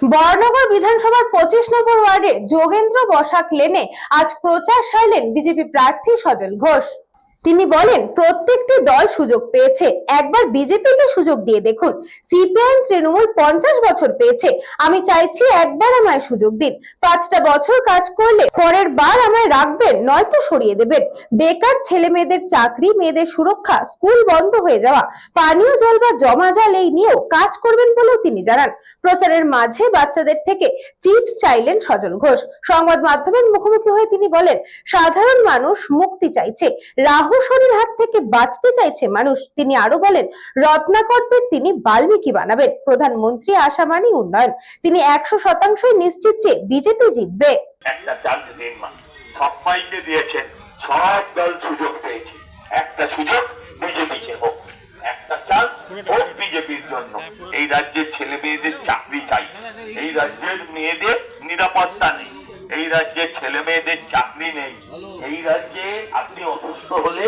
বরানগর বিধানসভার 25 নম্বর ওয়ার্ডে যোগেন্দ্র বসাক লেনে আজ প্রচার সারলেন বিজেপি প্রার্থী সজল ঘোষ। তিনি বলেন, প্রত্যেকটি দল সুযোগ পেয়েছে, একবার বিজেপিকে সুযোগ দিয়ে দেখুন। সিপিআইএম তৃণমূল 50 বছর পেয়েছে, আমি চাইছি একবার আমায় সুযোগ দিন। 5টা বছর কাজ করলে পরের বার আমায় রাখবেন, নয়তো সরিয়ে দেবেন। বেকার ছেলে মেয়েদের চাকরি, মেয়েদের সুরক্ষা, স্কুল বন্ধ হয়ে যাওয়া, পানীয় জল বা জমা জল এই নিয়েও কাজ করবেন বলেও তিনি জানান। প্রচারের মাঝে বাচ্চাদের থেকে চিপস চাইলেন সজল ঘোষ। সংবাদ মাধ্যমের মুখোমুখি হয়ে তিনি বলেন, সাধারণ মানুষ মুক্তি চাইছে, রাহুশনির হাত থেকে বাঁচতে চাইছে মানুষ। তিনি আরো বলেন, রত্নাকরদের তিনি বাল্মীকি বানাবেন। প্রধানমন্ত্রী আশা মানি উন্নয়ন। তিনি 100% নিশ্চিত যে বিজেপি জিতবে। একটা চান্স দিন, সবাইকে দিয়েছেন, সব দল সুযোগ পেয়েছে, একটা সুযোগ বিজেপিকে হোক, একটা চান্স হোক বিজেপির জন্য। এই রাজ্যের ছেলে মেয়েদের চাকরি চাই, এই রাজ্যের মেয়েদের নিরাপত্তা নেই, এই রাজ্যের ছেলে মেয়েদের চাকরি নেই, এই রাজ্যে আপনি অসুস্থ হলে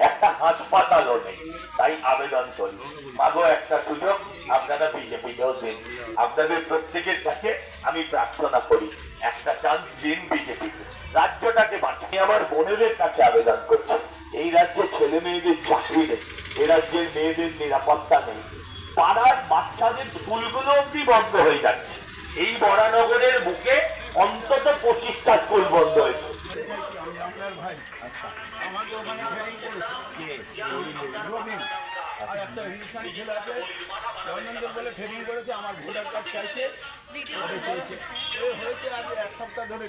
একটা হাসপাতালও নেই। তাই আবেদন করি, মাগো একটা সুযোগ আপনারা বিজেপিকেও দিন। আপনাদের প্রত্যেকের কাছে আমি প্রার্থনা করি, একটা চান্স দিন বিজেপিকে, রাজ্যটাকে বাঁচান। আমার বোনেদের কাছে আবেদন করছি, এই রাজ্যে ছেলে মেয়েদের চাকরি নেই, এই রাজ্যের মেয়েদের নিরাপত্তা নেই, পাড়ার বাচ্চাদের স্কুলগুলো অব্দি বন্ধ হয়ে যাচ্ছে। এই বরানগরের বুকে অন্তত 25টা স্কুল বন্ধ হয়েছে। আমার ভোটার কার্ড চাইছে, হয়েছে আজ 1 সপ্তাহ ধরে।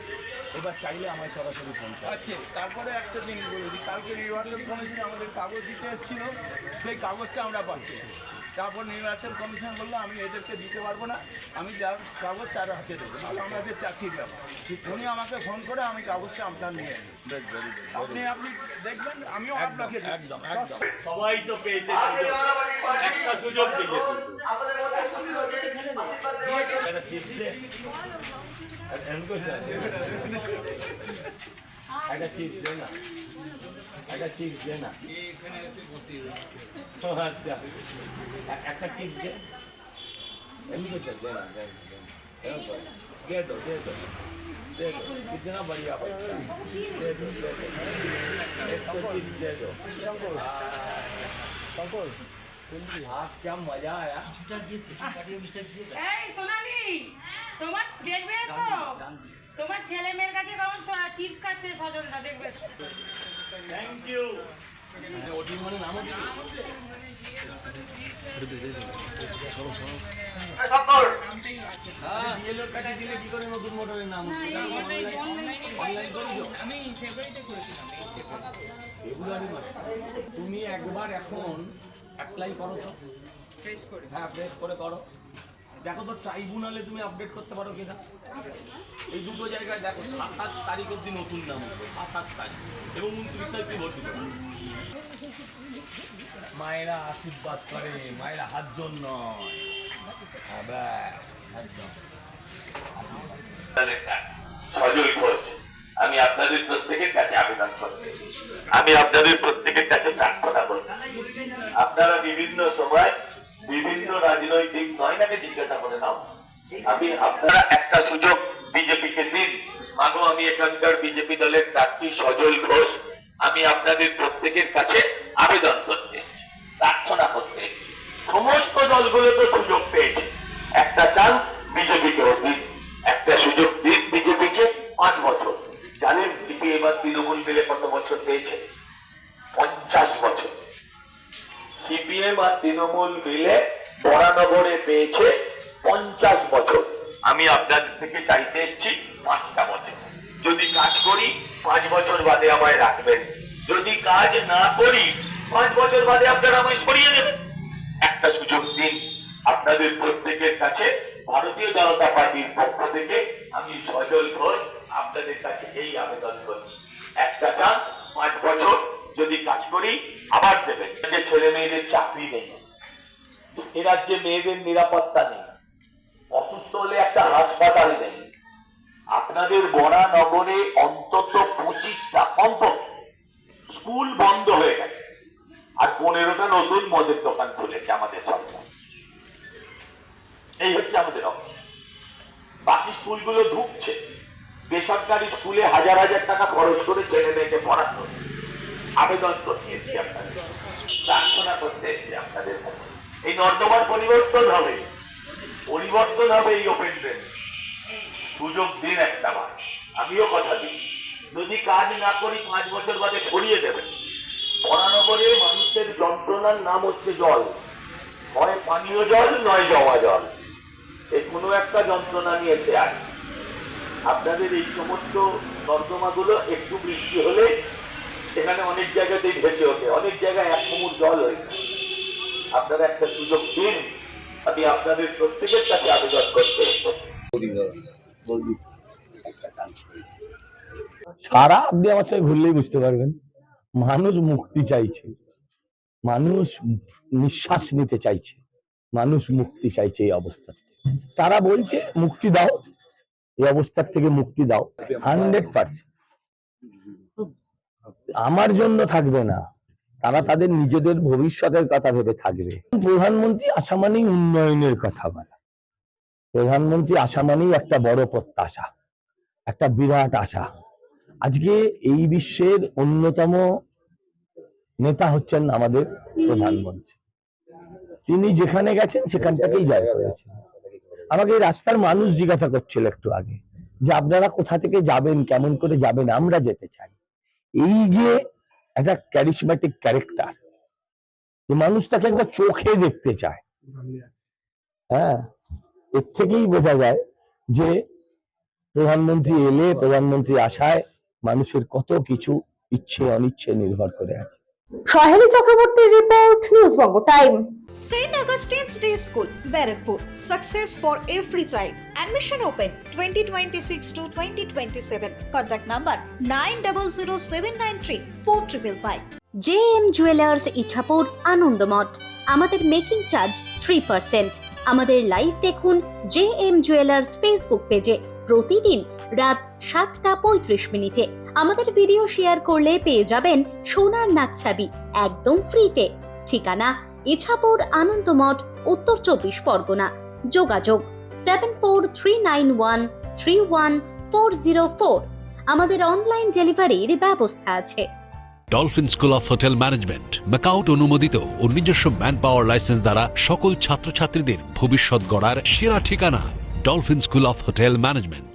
এবার চাইলে আমায় সরাসরি ফোন আছে। তারপরে একটা জিনিস বলেছি, কালকে নির্বাচন কমিশন আমাদের কাগজ দিতে এসেছিল, সেই কাগজটা আমরা পাচ্ছি। তারপর নির্বাচন কমিশন বললো, আমি এদেরকে দিতে পারবো না, আমি যার কাগজ তার হাতে দেবো, নাহলে আমাদের চাকরির ব্যাপার। উনি আমাকে ফোন করে আমি কাগজটা আপনার নিয়ে আপনি দেখবেন, আমিও আপনাকে একদম সবাই তো পেয়েছে একটা সুযোগ বিজেপি। একটা চিপস দে না, একটা চিপস দে না, আচ্ছা একটা চিপস দে, এমনি করতে দে না, दे दो कितना बढ़िया बच्चा, दे दो एक तो चिप्स दे दो। आज क्या मजा आया। সোনালি, তোমার দেখবে এসো, তোমার ছেলে মেয়ের কাছে কেমন চিপস খাচ্ছে সজলটা, দেখবে। Thank you. ওটি মানে নাম কি? তুমি একবার এখন অ্যাপ্লাই করো তো, হ্যাঁ ফ্রেশ করে করো, দেখো তো ট্রাইব্যুনালে তুমি আপডেট করতে পারো কিনা। এই দুটো জায়গায় দেখো, 27 তারিখ অব্দি নতুন নাম হবে, 27 তারিখ এবং 29 তারিখ ভর্তি করো। মায়েরা আশীর্বাদ করে, মায়েরা হাত জোর নয়, সজল ঘোষ, আমি আপনাদের প্রত্যেকের কাছে আবেদন করছি, আমি আপনাদের প্রত্যেকের কাছে প্রার্থনা করছি। আপনারা বিভিন্ন সময় বিভিন্ন রাজনৈতিক নয়নাকে জিজ্ঞাসা করে নাও, আপনারা একটা সুযোগ বিজেপিকে দিন। মাগো, আমি এখানকার বিজেপি দলের প্রার্থী সজল ঘোষ, আমি আপনাদের প্রত্যেকের কাছে আবেদন করতে এসেছি, প্রার্থনা করতে এসেছি। সমস্ত দলগুলো তো সুযোগ পেয়েছে, একটা চান্স বিজেপিকে দিন, একটা সুযোগ দিন বিজেপিকে। 5 বছর জানেন সিপিএম আর তৃণমূল মিলে কত বছর পেয়েছে? 50 বছর। সিপিএম আর তৃণমূল মিলে বরানগরে পেয়েছে 50 বছর। আমি আপনাদের থেকে চাইতে এসেছি 5টা বছর। যদি কাজ করি 5 বছর বাদে আমায় রাখবেন, যদি কাজ না করি 5 বছর বাদে আপনারা আমায় সরিয়ে দেবেন। একটা সুযোগ দিন। আপনাদের প্রত্যেকের কাছে ভারতীয় জনতা পার্টির পক্ষ থেকে আমি সজল ঘোষ আপনাদের কাছে এই আবেদন করছি, একটা চান্স, 5 বছর যদি কাজ করি আবার দেবেন। যে ছেলে মেয়েদের চাকরি নেই, এ রাজ্যে মেয়েদের নিরাপত্তা নেই, অসুস্থ হলে একটা হাসপাতাল নেই। আপনাদের বরানগরে অন্তত 25টা স্কুল বন্ধ হয়ে গেছে, আর 15টা নতুন মদের দোকান খুলেছে আমাদের সরকার। এই হচ্ছে আমাদের অবস্থা। বাকি স্কুলগুলো ঢুকছে, বেসরকারি স্কুলে হাজার হাজার টাকা খরচ করে ছেলে মেয়েকে পড়ানো, আবেদন করতে এসছি আপনাদের, প্রার্থনা করতে এসছি আপনাদের কাছে। এই নর্দমার পরিবর্তন হবে, পরিবর্তন হবে এই ওপেন ড্রেন। সুযোগ দিন একটা বার, আমিও কথা দিই, যদি কাজ না করি 5 বছর বাদে সরিয়ে দেবেন। মহানগরে মানুষের যন্ত্রণার নাম হচ্ছে জল, হয় পানীয় জল নয় জমা জল, এই কোনো একটা যন্ত্রণা নিয়েছে। আর আপনাদের এই সমস্ত নর্দমাগুলো একটু বৃষ্টি হলে সেখানে অনেক জায়গাতেই ভেসে ওঠে, অনেক জায়গায় 1 কোমর জল হয়ে যায়। আপনারা একটা সুযোগ দিন, আমি আপনাদের প্রত্যেকের কাছে আবেদন করতে। সারা আপনি আমার সাথে ঘুরলেই বুঝতে পারবেন, মানুষ মুক্তি চাইছে, মানুষ নিঃশ্বাস নিতে চাইছে, মানুষ মুক্তি চাইছে। এই অবস্থা তারা বলছে মুক্তি দাও, এই অবস্থার থেকে মুক্তি দাও। 100% আমার জন্য থাকবে না, তারা তাদের নিজেদের ভবিষ্যতের কথা ভেবে থাকবে। প্রধানমন্ত্রী আসা মানেই উন্নয়নের কথা বলা, প্রধানমন্ত্রী আসা মানেই একটা বড় প্রত্যাশা, একটা বিরাট আশা। আজকে এই বিশ্বের অন্যতম নেতা হচ্ছেন আমাদের প্রধানমন্ত্রী। তিনি যেখানে গেছেন সেখান থেকেই জয় করেছেন। আমাকে এই রাস্তার মানুষ জিজ্ঞাসা করছিল একটু আগে যে আপনারা কোথা থেকে যাবেন, কেমন করে যাবেন, আমরা যেতে চাই। এই যে একটা ক্যারিসম্যাটিক ক্যারেক্টার, মানুষ তাকে একবার চোখে দেখতে চায়। হ্যাঁ, এর থেকেই বোঝা যায় যে প্রধানমন্ত্রী এলে, প্রধানমন্ত্রী আসায় মানুষের কত কিছু ইচ্ছে অনিচ্ছে নির্ভর করে আছে। সহেলী চক্রবর্তীর report, news Banga time. St. Augustine's Day School, Barakpur. Success for every child. Admission open 2026 to 2027. Contact number 9007934555. JM jewellers Ichhapur Anandamath. আমাদের মেকিং চার্জ 3%। আমাদের লাইভ দেখুন JM জুয়েলার্স ফেসবুক পেজে প্রতিদিন রাত 7:35 আমাদের ভিডিও শেয়ার করলে পেয়ে যাবেন সোনার নাকছাবি একদম ফ্রিতে। ঠিকানা ইছাপুর আনন্দমঠ, উত্তর 24 পরগনা। যোগাযোগ 7439131404। আমাদের অনলাইন ডেলিভারির ব্যবস্থা আছে। Dolphin school of hotel management MAKAUT অনুমোদিত ও নিজস্ব ম্যান পাওয়ার লাইসেন্স দ্বারা সকল ছাত্রছাত্রীদের ভবিষ্যৎ গড়ার সেরা ঠিকানা dolphin school of hotel management.